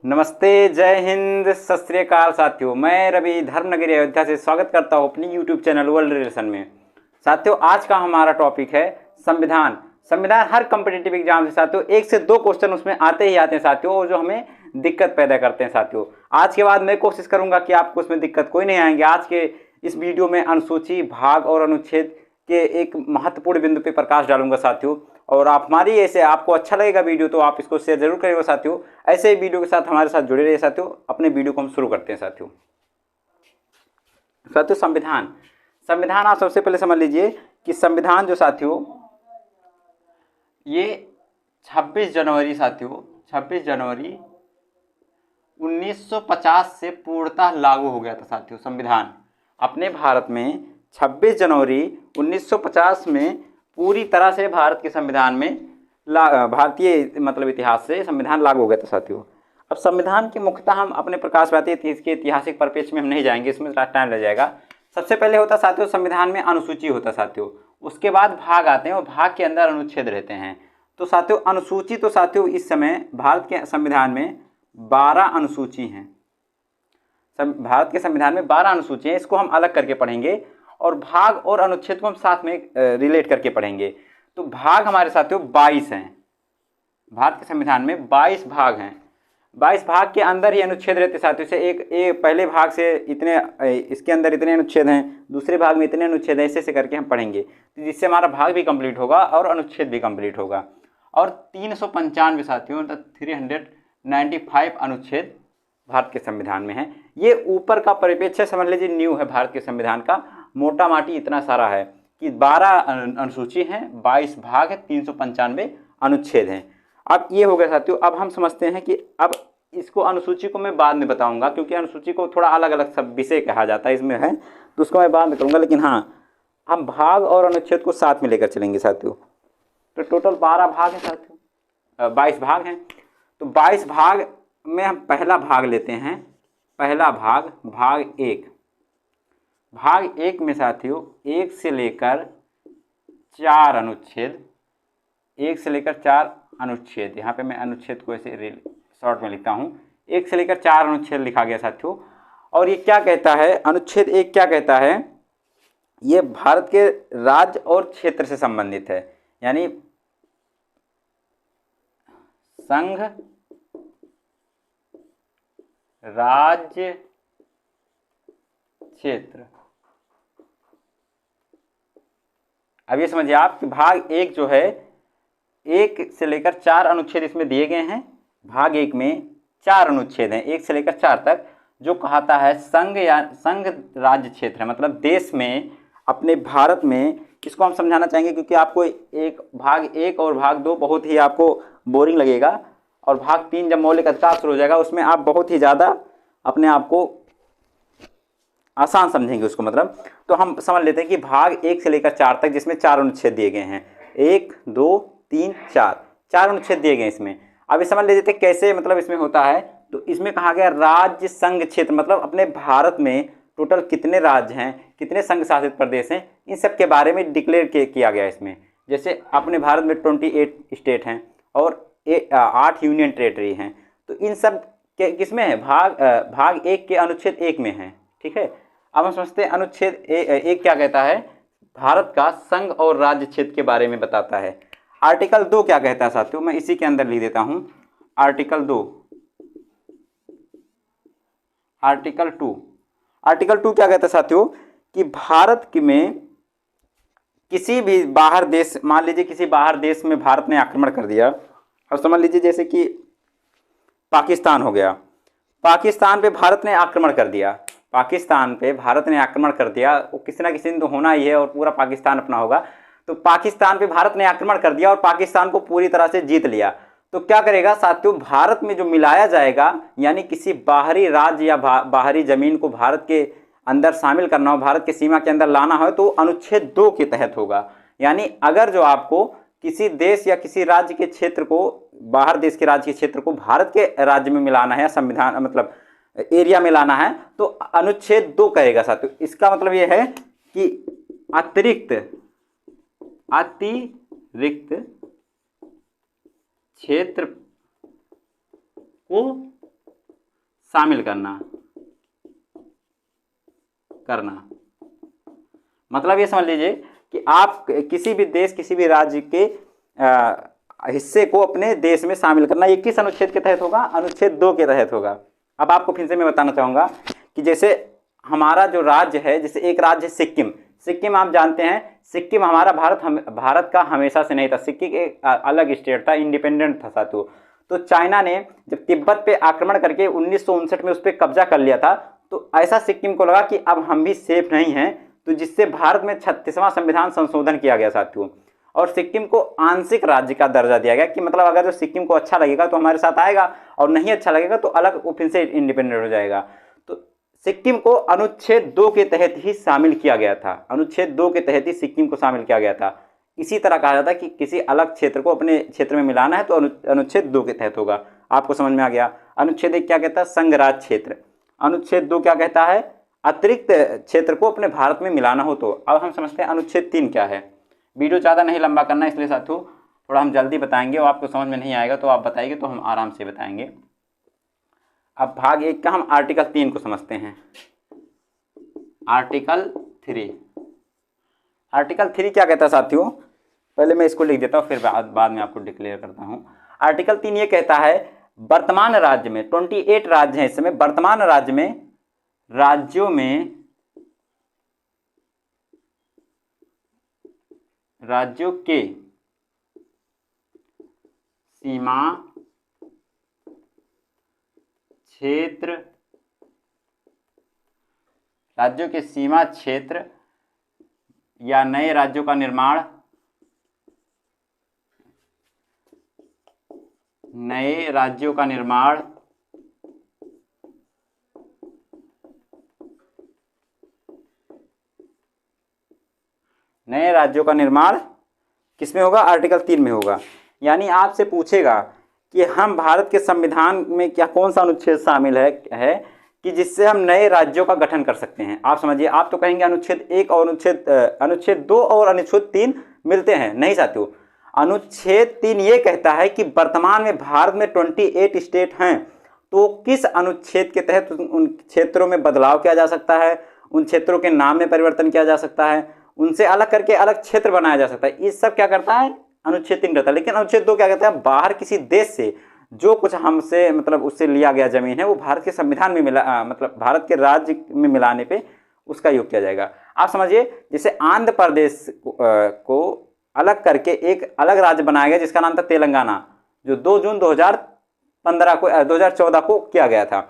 नमस्ते, जय हिंद, सत श्री अकाल साथियों। मैं रवि धर्मनगरी अयोध्या से स्वागत करता हूँ अपनी यूट्यूब चैनल वर्ल्ड रिलेशन में। साथियों, आज का हमारा टॉपिक है संविधान। संविधान हर कॉम्पिटिटिव एग्जाम से साथियों 1 से 2 क्वेश्चन उसमें आते ही आते हैं साथियों, और जो हमें दिक्कत पैदा करते हैं साथियों। आज के बाद मैं कोशिश करूंगा कि आपको उसमें दिक्कत कोई नहीं आएंगे। आज के इस वीडियो में अनुसूची, भाग और अनुच्छेद के एक महत्वपूर्ण बिंदु पे प्रकाश डालूंगा साथियों। और आप हमारी ऐसे आपको अच्छा लगेगा वीडियो तो आप इसको शेयर जरूर करिएगा साथियों। ऐसे ही वीडियो के साथ हमारे साथ जुड़े रहिए साथियों। अपने वीडियो को हम शुरू करते हैं साथियों। संविधान। संविधान आप सबसे पहले समझ लीजिए कि संविधान जो साथियों ये 26 जनवरी साथियों 26 जनवरी 1950 से पूर्णतः लागू हो गया था साथियों। संविधान अपने भारत में 26 जनवरी 1950 में पूरी तरह से भारत के संविधान में भारतीय मतलब इतिहास से संविधान लागू हो गया था साथियों। अब संविधान के मुख्यतः हम अपने प्रकाश पाते इसके ऐतिहासिक परिप्रेक्ष्य में हम नहीं जाएंगे, इसमें टाइम लग जाएगा। सबसे पहले होता साथियों संविधान में अनुसूची होता साथियों, उसके बाद भाग आते हैं और भाग के अंदर अनुच्छेद रहते हैं। तो साथियों अनुसूची तो साथियों इस समय भारत के संविधान में 12 अनुसूची हैं। भारत के संविधान में 12 अनुसूची हैं, इसको हम अलग करके पढ़ेंगे और भाग और अनुच्छेद को हम साथ में रिलेट करके पढ़ेंगे। तो भाग हमारे साथियों 22 हैं। भारत के संविधान में 22 भाग हैं। 22 भाग के अंदर ही अनुच्छेद रहते साथियों। से एक पहले भाग से इतने, इसके अंदर इतने अनुच्छेद हैं, दूसरे भाग में इतने अनुच्छेद हैं, ऐसे करके हम पढ़ेंगे तो जिससे हमारा भाग भी कंप्लीट होगा और अनुच्छेद भी कंप्लीट होगा। और 395 साथियों 395 अनुच्छेद भारत के संविधान में है। ये ऊपर का परिप्रेक्ष्य समझ लीजिए न्यू है भारत के संविधान का। मोटा माटी इतना सारा है कि 12 अनुसूची हैं, 22 भाग है, 395 अनुच्छेद हैं। अब ये हो गया साथियों। अब हम समझते हैं कि अब इसको अनुसूची को मैं बाद में बताऊंगा, क्योंकि अनुसूची को थोड़ा अलग अलग सब विषय कहा जाता है इसमें है, तो उसको मैं बाद में करूंगा। लेकिन हाँ, हम भाग और अनुच्छेद को साथ में लेकर चलेंगे साथियों। तो टोटल 12 भाग है साथियों, 22 भाग हैं। तो 22 भाग में हम पहला भाग लेते हैं। पहला भाग, भाग 1। भाग 1 में साथियों 1 से लेकर 4 अनुच्छेद, 1 से लेकर 4 अनुच्छेद। यहाँ पे मैं अनुच्छेद को ऐसे शॉर्ट में लिखता हूँ। 1 से लेकर 4 अनुच्छेद लिखा गया साथियों। और ये क्या कहता है, अनुच्छेद 1 क्या कहता है, ये भारत के राज्य और क्षेत्र से संबंधित है। यानी संघ, राज्य, क्षेत्र। अब ये समझिए आप कि भाग 1 जो है 1 से लेकर 4 अनुच्छेद इसमें दिए गए हैं। भाग 1 में 4 अनुच्छेद हैं, 1 से लेकर 4 तक, जो कहता है संघ या संघ राज्य क्षेत्र है, मतलब देश में अपने भारत में। इसको हम समझाना चाहेंगे क्योंकि आपको भाग 1 और भाग 2 बहुत ही आपको बोरिंग लगेगा, और भाग 3 जब मौलिक अधिकार शुरू हो जाएगा उसमें आप बहुत ही ज़्यादा अपने आप को आसान समझेंगे उसको मतलब। तो हम समझ लेते हैं कि भाग 1 से लेकर 4 तक, जिसमें 4 अनुच्छेद दिए गए हैं, 1 2 3 4 अनुच्छेद दिए गए इसमें। अब ये समझ लेते हैं कैसे मतलब इसमें होता है। तो इसमें कहा गया राज्य, संघ, क्षेत्र, मतलब अपने भारत में टोटल कितने राज्य हैं, कितने संघ शासित प्रदेश हैं, इन सब के बारे में डिक्लेयर किया गया इसमें। जैसे अपने भारत में 28 स्टेट हैं और 8 यूनियन टेरेटरी हैं। तो इन सब के किसमें है, भाग 1 के अनुच्छेद 1 में है। ठीक है। अब हम समझते हैं अनुच्छेद 1 क्या कहता है, भारत का संघ और राज्य क्षेत्र के बारे में बताता है। आर्टिकल 2 क्या कहता है साथियों, मैं इसी के अंदर लिख देता हूं। आर्टिकल 2, आर्टिकल 2, आर्टिकल 2 क्या कहता है साथियों कि भारत में किसी भी बाहर देश, मान लीजिए किसी बाहर देश में भारत ने आक्रमण कर दिया, और समझ लीजिए जैसे कि पाकिस्तान हो गया, पाकिस्तान पे भारत ने आक्रमण कर दिया, पाकिस्तान पे भारत ने आक्रमण कर दिया, वो किसी ना किसी दिन तो होना ही है और पूरा पाकिस्तान अपना होगा। तो पाकिस्तान पे भारत ने आक्रमण कर दिया और पाकिस्तान को पूरी तरह से जीत लिया, तो क्या करेगा साथियों, भारत में जो मिलाया जाएगा, यानी किसी बाहरी राज्य या बाहरी जमीन को भारत के अंदर शामिल करना हो, भारत की सीमा के अंदर लाना हो, तो अनुच्छेद 2 के तहत होगा। यानी अगर जो आपको किसी देश या किसी राज्य के क्षेत्र को, बाहर देश के राज्य के क्षेत्र को भारत के राज्य में मिलाना है, संविधान मतलब एरिया में लाना है, तो अनुच्छेद 2 कहेगा साथियों। इसका मतलब यह है कि अतिरिक्त क्षेत्र को शामिल करना करना मतलब ये समझ लीजिए कि आप किसी भी देश, किसी भी राज्य के हिस्से को अपने देश में शामिल करना, ये किस अनुच्छेद के तहत होगा? अनुच्छेद 2 के तहत होगा। अब आपको फिर से मैं बताना चाहूँगा कि जैसे हमारा जो राज्य है, जैसे एक राज्य है सिक्किम। सिक्किम आप जानते हैं, सिक्किम हमारा भारत का हमेशा से नहीं था। सिक्किम एक अलग स्टेट था, इंडिपेंडेंट था साथियों। तो चाइना ने जब तिब्बत पे आक्रमण करके 1959 में उस पर कब्जा कर लिया था, तो ऐसा सिक्किम को लगा कि अब हम भी सेफ नहीं हैं, तो जिससे भारत में 36वां संविधान संशोधन किया गया साथियों, और सिक्किम को आंशिक राज्य का दर्जा दिया गया कि मतलब अगर जो सिक्किम को अच्छा लगेगा तो हमारे साथ आएगा, और नहीं अच्छा लगेगा तो अलग फिर से इंडिपेंडेंट हो जाएगा। तो सिक्किम को अनुच्छेद 2 के तहत ही शामिल किया गया था। अनुच्छेद 2 के तहत ही सिक्किम को शामिल किया गया था। इसी तरह कहा जाता है कि किसी अलग क्षेत्र को अपने क्षेत्र में मिलाना है तो अनुच्छेद 2 के तहत होगा। आपको समझ में आ गया। अनुच्छेद 1 क्या कहता है? संघ राज्य क्षेत्र। अनुच्छेद 2 क्या कहता है? अतिरिक्त क्षेत्र को अपने भारत में मिलाना हो तो। अब हम समझते हैं अनुच्छेद 3 क्या है। वीडियो ज़्यादा नहीं लंबा करना, इसलिए साथियों थोड़ा हम जल्दी बताएंगे, और आपको समझ में नहीं आएगा तो आप बताइए तो हम आराम से बताएंगे। अब भाग 1 का हम आर्टिकल 3 को समझते हैं। आर्टिकल 3। आर्टिकल 3 क्या कहता है साथियों? पहले मैं इसको लिख देता हूँ, फिर बाद में आपको डिक्लेयर करता हूँ। आर्टिकल 3 ये कहता है, वर्तमान राज्य में 28 राज्य हैं इस समय, वर्तमान राज्य में राज्यों के सीमा क्षेत्र, राज्यों के सीमा क्षेत्र या नए राज्यों का निर्माण, नए राज्यों का निर्माण नए राज्यों का निर्माण किसमें होगा? आर्टिकल 3 में होगा। यानी आपसे पूछेगा कि हम भारत के संविधान में क्या कौन सा अनुच्छेद शामिल है कि जिससे हम नए राज्यों का गठन कर सकते हैं। आप समझिए, आप तो कहेंगे अनुच्छेद 1 और अनुच्छेद 2 और अनुच्छेद 3 मिलते हैं। नहीं साथियों, अनुच्छेद 3 ये कहता है कि वर्तमान में भारत में 28 स्टेट हैं, तो किस अनुच्छेद के तहत उन क्षेत्रों में बदलाव किया जा सकता है, उन क्षेत्रों के नाम में परिवर्तन किया जा सकता है, उनसे अलग करके अलग क्षेत्र बनाया जा सकता है। ये सब क्या करता है? अनुच्छेद 3 करता है। लेकिन अनुच्छेद 2 क्या कहता है? बाहर किसी देश से जो कुछ हमसे मतलब उससे लिया गया जमीन है वो भारत के संविधान में मतलब भारत के राज्य में मिलाने पे उसका योग किया जाएगा। आप समझिए, जैसे आंध्र प्रदेश को अलग करके एक अलग राज्य बनाया गया जिसका नाम था तेलंगाना, जो 2 जून 2014 को किया गया था।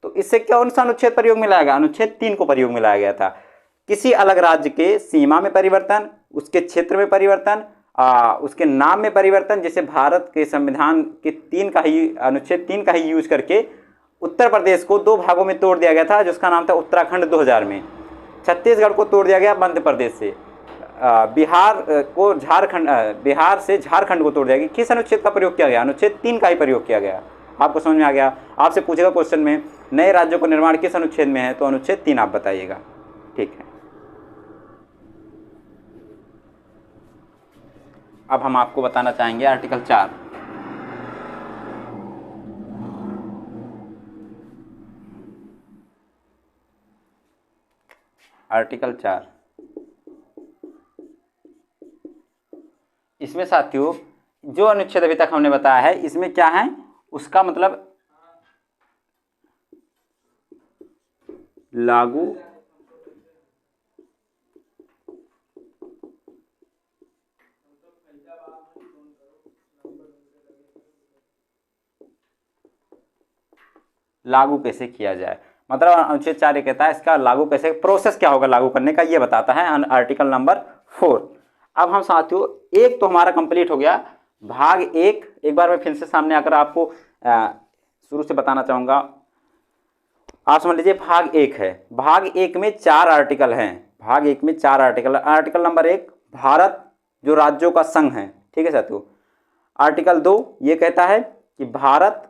तो इससे कौन सा अनुच्छेद प्रयोग में लाया गया? अनुच्छेद 3 को प्रयोग में लाया गया था। किसी अलग राज्य के सीमा में परिवर्तन, उसके क्षेत्र में परिवर्तन, उसके नाम में परिवर्तन, जैसे भारत के संविधान के 3 का ही अनुच्छेद 3 का ही यूज करके उत्तर प्रदेश को 2 भागों में तोड़ दिया गया था जिसका नाम था उत्तराखंड 2000 में। छत्तीसगढ़ को तोड़ दिया गया मध्य प्रदेश से, बिहार से झारखंड को तोड़ दिया गया। किस अनुच्छेद का प्रयोग किया गया? अनुच्छेद 3 का ही प्रयोग किया गया। आपको समझ में आ गया। आपसे पूछेगा क्वेश्चन में नए राज्यों का निर्माण किस अनुच्छेद में है, तो अनुच्छेद 3 आप बताइएगा। ठीक है। अब हम आपको बताना चाहेंगे आर्टिकल 4। आर्टिकल 4 इसमें साथियों जो अनुच्छेद अभी तक हमने बताया है, इसमें क्या है उसका मतलब लागू कैसे किया जाए, मतलब अनुच्छेद 4 ये कहता है इसका लागू कैसे, प्रोसेस क्या होगा लागू करने का, ये बताता है आर्टिकल नंबर 4। अब हम साथियों एक तो हमारा कंप्लीट हो गया भाग 1। एक बार मैं फिर से सामने आकर आपको शुरू से बताना चाहूँगा। आप समझ लीजिए भाग 1 है। भाग 1 में 4 आर्टिकल हैं। भाग 1 में 4 आर्टिकल। आर्टिकल नंबर 1 भारत जो राज्यों का संघ है, ठीक है साथियों। आर्टिकल 2 ये कहता है कि भारत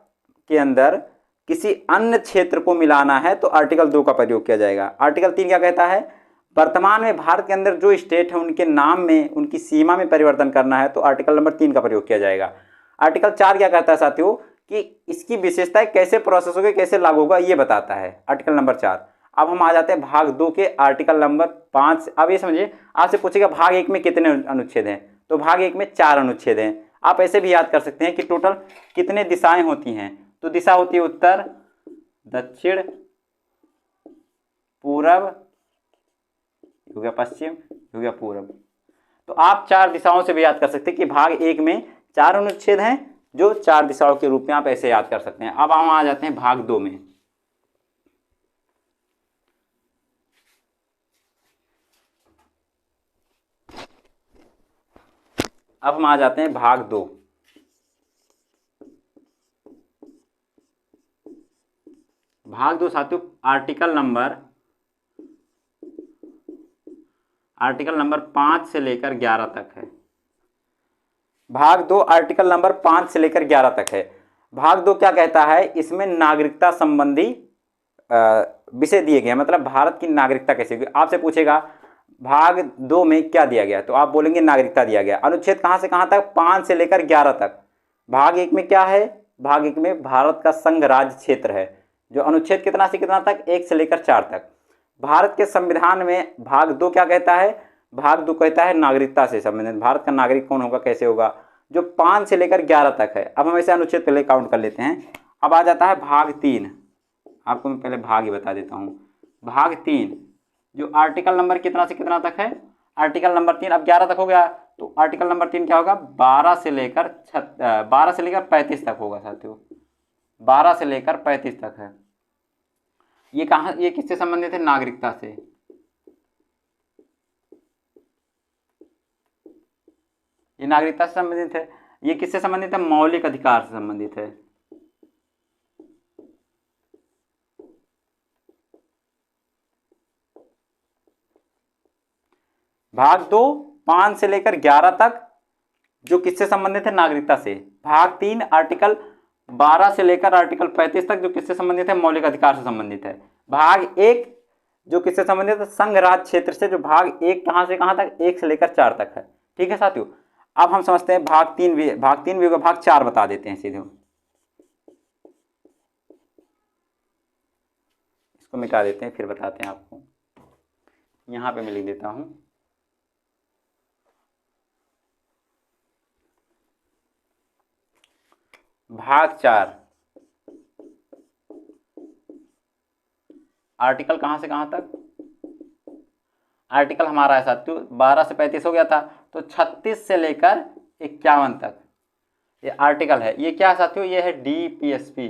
के अंदर किसी अन्य क्षेत्र को मिलाना है तो आर्टिकल 2 का प्रयोग किया जाएगा। आर्टिकल 3 क्या कहता है? वर्तमान में भारत के अंदर जो स्टेट है उनके नाम में, उनकी सीमा में परिवर्तन करना है तो आर्टिकल नंबर 3 का प्रयोग किया जाएगा। आर्टिकल 4 क्या कहता है साथियों कि इसकी विशेषताएं कैसे प्रोसेस होगी, कैसे लागू होगा, ये बताता है आर्टिकल नंबर 4। अब हम आ जाते हैं भाग 2 के आर्टिकल नंबर 5। अब ये समझिए, आपसे पूछेगा भाग 1 में कितने अनुच्छेद हैं, तो भाग 1 में 4 अनुच्छेद हैं। आप ऐसे भी याद कर सकते हैं कि टोटल कितने दिशाएं होती हैं, तो दिशा होती है उत्तर, दक्षिण, पूरब, हो गया पश्चिम, हो गया पूरब। तो आप 4 दिशाओं से भी याद कर सकते हैं कि भाग 1 में 4 अनुच्छेद हैं, जो 4 दिशाओं के रूप में आप ऐसे याद कर सकते हैं। अब हम आ जाते हैं भाग 2 में। अब हम आ जाते हैं भाग 2। भाग 2 साथियों आर्टिकल नंबर 5 से लेकर 11 तक है। भाग 2 आर्टिकल नंबर 5 से लेकर 11 तक है। भाग 2 क्या कहता है, इसमें नागरिकता संबंधी विषय दिए गए, मतलब भारत की नागरिकता कैसे होगी। आपसे पूछेगा भाग 2 में क्या दिया गया, तो आप बोलेंगे नागरिकता दिया गया। अनुच्छेद कहाँ से कहाँ तक, 5 से लेकर 11 तक। भाग 1 में क्या है, भाग 1 में भारत का संघ राज्य क्षेत्र है, जो अनुच्छेद कितना से कितना तक, 1 से लेकर 4 तक। भारत के संविधान में भाग 2 क्या कहता है, भाग 2 कहता है नागरिकता से संबंधित, भारत का नागरिक कौन होगा, कैसे होगा, जो 5 से लेकर 11 तक है। अब हम ऐसे अनुच्छेद पहले काउंट कर लेते हैं। अब आ जाता है भाग 3। आपको मैं पहले भाग ही बता देता हूँ। भाग 3 जो आर्टिकल नंबर कितना से कितना तक है, आर्टिकल नंबर 3, अब 11 तक हो गया, तो आर्टिकल नंबर 3 क्या होगा, 12 से लेकर 35 तक होगा साथियों, 12 से लेकर 35 तक है। ये कहाँ, ये किससे संबंधित है, नागरिकता से। ये नागरिकता से संबंधित है। ये किससे संबंधित है, मौलिक अधिकार से संबंधित है। भाग 2 5 से लेकर 11 तक जो किससे संबंधित है, नागरिकता से। भाग 3 आर्टिकल 12 से लेकर आर्टिकल 35 तक जो किससे संबंधित है, मौलिक अधिकार से संबंधित है। भाग 1 जो किससे संबंधित है, संघ राज्य क्षेत्र से, जो भाग 1 कहां से कहां तक, 1 से लेकर 4 तक है। ठीक है साथियों। अब हम समझते हैं भाग 3 भी, होगा, भाग 4 बता देते हैं सीधे। इसको मिटा देते हैं, फिर बताते हैं आपको। यहां पे मैं लिख देता हूं, भाग 4 आर्टिकल कहां से कहां तक, आर्टिकल हमारा है साथियों 12 से 35 हो गया था, तो 36 से लेकर 51 तक ये आर्टिकल है। ये क्या साथियों, ये है डीपीएसपी।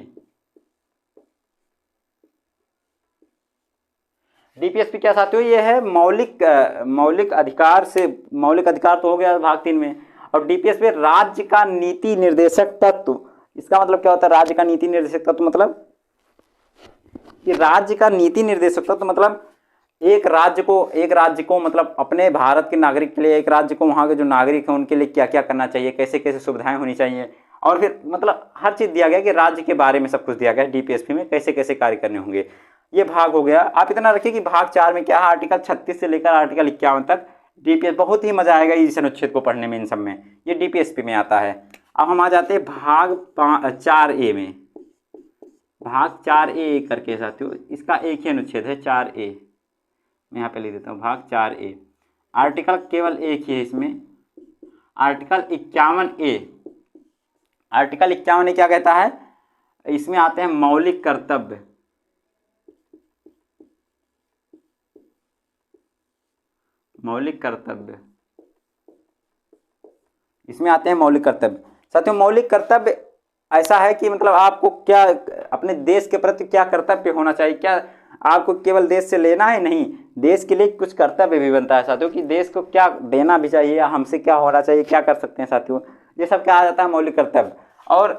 डीपीएसपी क्या साथियों, ये है मौलिक अधिकार से, मौलिक अधिकार तो हो गया भाग 3 में। और डीपीएसपी राज्य का नीति निर्देशक तत्व। इसका मतलब क्या होता है, राज्य का नीति निर्देशक तत्व, मतलब कि राज्य का नीति निर्देशक तत्व मतलब एक राज्य को मतलब अपने भारत के नागरिक के लिए, एक राज्य को वहाँ के जो नागरिक हैं उनके लिए क्या क्या करना चाहिए, कैसे कैसे सुविधाएं होनी चाहिए, और फिर मतलब हर चीज़ दिया गया कि राज्य के बारे में सब कुछ दिया गया है डीपीएसपी में, कैसे कैसे कार्य करने होंगे। ये भाग हो गया। आप इतना रखिए कि भाग 4 में क्या है, आर्टिकल 36 से लेकर आर्टिकल 51 तक डीपीएस, बहुत ही मजा आएगा इस अनुच्छेद को पढ़ने में, इन सब में ये डीपीएसपी में आता है। अब हम आ जाते हैं भाग 4A में। भाग 4A करके साथियों, इसका एक ही अनुच्छेद है 4A। मैं यहाँ पे लिख देता हूँ भाग 4A। आर्टिकल केवल एक ही है इसमें, आर्टिकल 51A। आर्टिकल 51A क्या कहता है, इसमें आते हैं मौलिक कर्तव्य। मौलिक कर्तव्य, इसमें आते हैं मौलिक कर्तव्य। साथियों मौलिक कर्तव्य ऐसा है कि मतलब आपको क्या अपने देश के प्रति क्या कर्तव्य होना चाहिए, क्या आपको केवल देश से लेना है, नहीं, देश के लिए कुछ कर्तव्य भी बनता है साथियों, कि देश को क्या देना भी चाहिए या हमसे क्या होना चाहिए, क्या कर सकते हैं साथियों, ये सब क्या आ जाता है, मौलिक कर्तव्य। और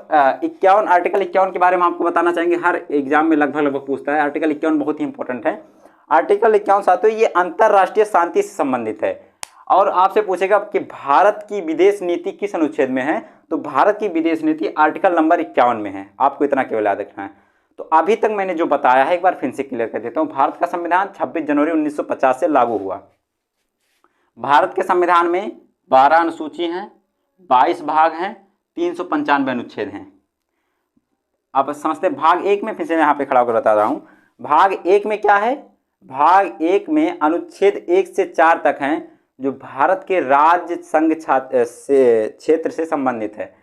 51 आर्टिकल 51 के बारे में आपको बताना चाहेंगे, हर एग्जाम में लगभग पूछता है। आर्टिकल 51 बहुत ही इंपॉर्टेंट है। आर्टिकल 51 साथियों ये अंतरराष्ट्रीय शांति से संबंधित है। और आपसे पूछेगा कि भारत की विदेश नीति किस अनुच्छेद में है, तो भारत की विदेश नीति आर्टिकल नंबर 51 में है। आपको इतना केवल याद रखना है। तो अभी तक मैंने जो बताया है एक बार फिर से क्लियर कर देता हूँ। भारत का संविधान 26 जनवरी 1950 से लागू हुआ। भारत के संविधान में 12 अनुसूची हैं, 22 भाग हैं, 395 अनुच्छेद हैं। आप समझते हैं। भाग 1 में फिर से मैं यहाँ पे खड़ा होकर बता रहा हूँ। भाग 1 में क्या है, भाग 1 में अनुच्छेद 1 से 4 तक हैं जो भारत के राज्य संघ क्षेत्र से संबंधित है।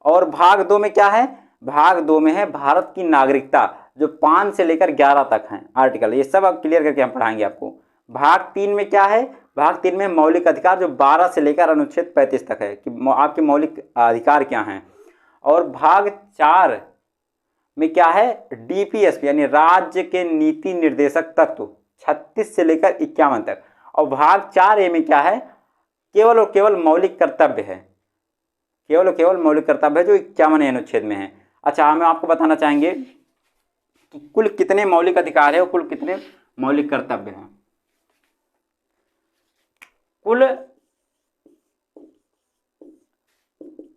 और भाग 2 में क्या है, भाग 2 में है भारत की नागरिकता, जो 5 से लेकर 11 तक हैं आर्टिकल। ये सब अब क्लियर करके हम पढ़ाएंगे आपको। भाग 3 में क्या है, भाग 3 में मौलिक अधिकार, जो 12 से लेकर अनुच्छेद 35 तक है कि आपके मौलिक अधिकार क्या हैं। और भाग 4 में क्या है, डीपीएसपी यानी राज्य के नीति निर्देशक तत्व 36 से लेकर 51 तक। और भाग 4A में क्या है, केवल और केवल मौलिक कर्तव्य है, केवल और केवल मौलिक कर्तव्य है जो 51 अनुच्छेद में है। अच्छा, हम आपको बताना चाहेंगे कि कुल कितने मौलिक अधिकार है और कुल कितने मौलिक कर्तव्य हैं। कुल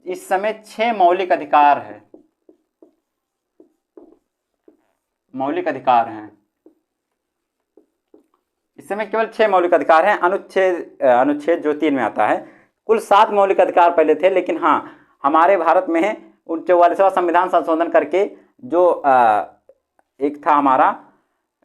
इस समय 6 मौलिक अधिकार है, मौलिक अधिकार हैं इस समय, केवल 6 मौलिक अधिकार हैं। अनुच्छेद जो 3 में आता है। कुल 7 मौलिक अधिकार पहले थे, लेकिन हाँ हमारे भारत में 44वां संविधान संशोधन करके जो एक था हमारा,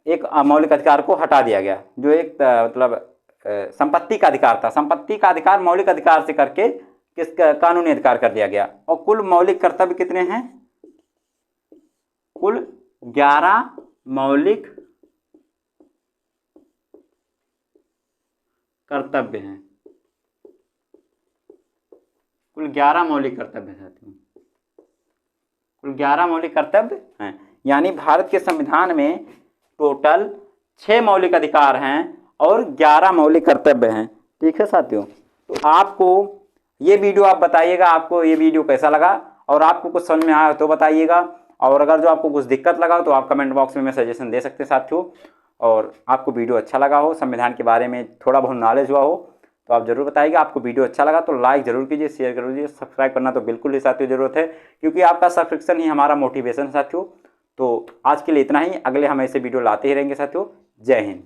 एक मौलिक अधिकार को हटा दिया गया, जो एक मतलब संपत्ति का अधिकार था। संपत्ति का अधिकार मौलिक अधिकार से करके किसका कानूनी अधिकार कर दिया गया। और कुल मौलिक कर्तव्य कितने हैं, कुल 11 मौलिक कर्तव्य हैं, कुल 11 मौलिक कर्तव्य साथियों, कुल 11 मौलिक कर्तव्य हैं। यानी भारत के संविधान में टोटल 6 मौलिक अधिकार हैं और 11 मौलिक कर्तव्य हैं। ठीक है साथियों, तो आपको ये वीडियो आप बताइएगा आपको ये वीडियो कैसा लगा, और आपको कुछ समझ में आया तो बताइएगा। और अगर जो आपको कुछ दिक्कत लगा तो आप कमेंट बॉक्स में मैं सजेशन दे सकते हैं साथियों। और आपको वीडियो अच्छा लगा हो, संविधान के बारे में थोड़ा बहुत नॉलेज हुआ हो, तो आप जरूर बताइएगा। आपको वीडियो अच्छा लगा तो लाइक जरूर कीजिए, शेयर जरूर कीजिए, सब्सक्राइब करना तो बिल्कुल ही साथियों ज़रूरत है, क्योंकि आपका सब्सक्रिप्शन ही हमारा मोटिवेशन साथियों। तो आज के लिए इतना ही, अगले हम ऐसे वीडियो लाते ही रहेंगे साथियों। जय हिंद।